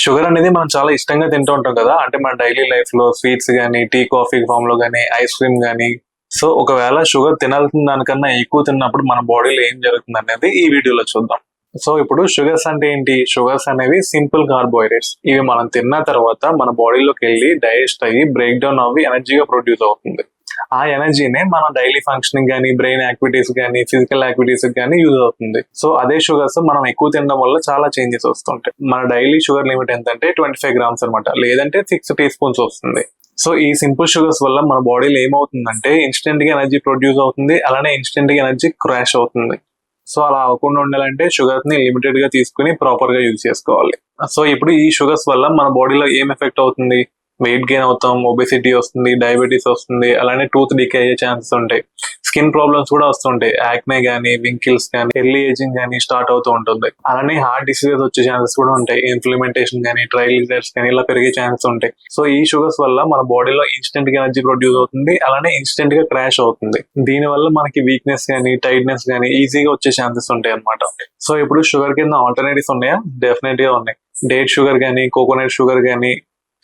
Sugar అనేది మనం చాలా ఇష్టంగా తింటూ ఉంటాం కదా. అంటే మన డైలీ లైఫ్ లో స్వీట్స్ గానీ, టీ, కాఫీ ఫామ్ లో గానీ, ఐస్ క్రీమ్ గానీ, సో ఒకవేళ షుగర్ తినాల్సిన దానికన్నా ఎక్కువ తిన్నప్పుడు మన బాడీలో ఏం జరుగుతుంది అనేది ఈ వీడియోలో చూద్దాం. సో ఇప్పుడు షుగర్స్ అంటే ఏంటి? షుగర్స్ అనేవి సింపుల్ కార్బోహైడ్రేట్స్. ఇవి మనం తిన్న తర్వాత మన బాడీలోకి వెళ్ళి డైజెస్ట్ అయ్యి బ్రేక్ డౌన్ అవ్వి ఎనర్జీగా ప్రొడ్యూస్ అవుతుంది. ఆ ఎనర్జీనే మన డైలీ ఫంక్షనింగ్ గానీ, బ్రెయిన్ యాక్టివిటీస్ గానీ, ఫిజికల్ యాక్టివిటీస్ గానీ యూజ్ అవుతుంది. సో అదే షుగర్స్ మనం ఎక్కువ తినడం వల్ల చాలా చేంజెస్ వస్తుంటాయి. మన డైలీ షుగర్ లిమిట్ ఎంతంటే 25 గ్రామ్స్ అనమాట, లేదంటే 6 టీ స్పూన్స్ వస్తుంది. సో ఈ సింపుల్ షుగర్స్ వల్ల మన బాడీలో ఏమవుతుందంటే ఇన్స్టెంట్ గా ఎనర్జీ ప్రొడ్యూస్ అవుతుంది, అలానే ఇన్స్టెంట్ గా ఎనర్జీ క్రాష్ అవుతుంది. సో అలా అవ్వకుండా ఉండాలంటే షుగర్స్ ని లిమిటెడ్ గా తీసుకుని ప్రాపర్ గా యూజ్ చేసుకోవాలి. సో ఇప్పుడు ఈ షుగర్స్ వల్ల మన బాడీలో ఏం ఎఫెక్ట్ అవుతుంది? వెయిట్ గెయిన్ అవుతాం, ఒబెసిటీ వస్తుంది, డయాబెటీస్ వస్తుంది, అలానే టూత్ డికే అయ్యే ఛాన్సెస్ ఉంటాయి. స్కిన్ ప్రాబ్లమ్స్ కూడా వస్తుంటాయి. యాక్నే గానీ, వింకిల్స్ గానీ, ఎర్లీ ఏజింగ్ గానీ స్టార్ట్ అవుతూ ఉంటుంది. అలానే హార్ట్ డిసీజెస్ వచ్చే ఛాన్సెస్ కూడా ఉంటాయి. ఇన్ఫ్లమేటేషన్ గానీ, ట్రైగ్లిసరైడ్స్ కానీ ఇలా పెరిగే ఛాన్సెస్ ఉంటాయి. సో ఈ షుగర్స్ వల్ల మన బాడీలో ఇన్స్టెంట్ గా ఎనర్జీ ప్రొడ్యూస్ అవుతుంది, అలానే ఇన్స్టెంట్ గా క్రాష్ అవుతుంది. దీని వల్ల మనకి వీక్నెస్ గానీ, టైట్నెస్ గానీ ఈజీగా వచ్చే ఛాన్సెస్ ఉంటాయి అనమాట. సో ఇప్పుడు షుగర్ కింద ఆల్టర్నేటివ్స్ ఉన్నాయా? డెఫినెట్ గా ఉన్నాయి. డేట్ షుగర్ గానీ, కోకోనట్ షుగర్ గానీ,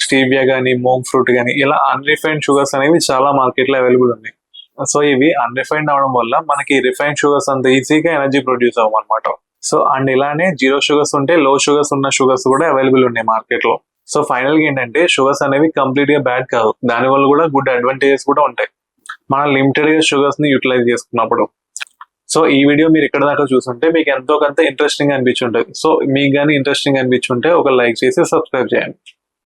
స్టీవియా గానీ, మోంగ్ ఫ్రూట్ గానీ ఇలా అన్రిఫైన్డ్ షుగర్స్ అనేవి చాలా మార్కెట్ లో అవైలబుల్ ఉన్నాయి. సో ఇవి అన్రిఫైన్డ్ అవడం వల్ల మనకి రిఫైన్డ్ షుగర్స్ అంత ఈజీగా ఎనర్జీ ప్రొడ్యూస్ అవ్వమన్నమాట. సో అండ్ ఇలానే జీరో షుగర్స్ ఉంటే లో షుగర్స్ ఉన్న షుగర్స్ కూడా అవైలబుల్ ఉన్నాయి మార్కెట్ లో. సో ఫైనల్ గా ఏంటంటే షుగర్స్ అనేవి కంప్లీట్ గా బ్యాడ్ కాదు, దాని వల్ల కూడా గుడ్ అడ్వాంటేజెస్ కూడా ఉంటాయి మనం లిమిటెడ్ గా షుగర్స్ ని యూటిలైజ్ చేసుకున్నప్పుడు. సో ఈ వీడియో మీరు ఇక్కడ దాకా చూసుంటే మీకు ఎంతో కొంత ఇంట్రెస్టింగ్ అనిపించి ఉంటుంది. సో మీకు కానీ ఇంట్రెస్టింగ్ అనిపించి ఉంటే ఒక లైక్ చేసి సబ్స్క్రైబ్ చేయండి.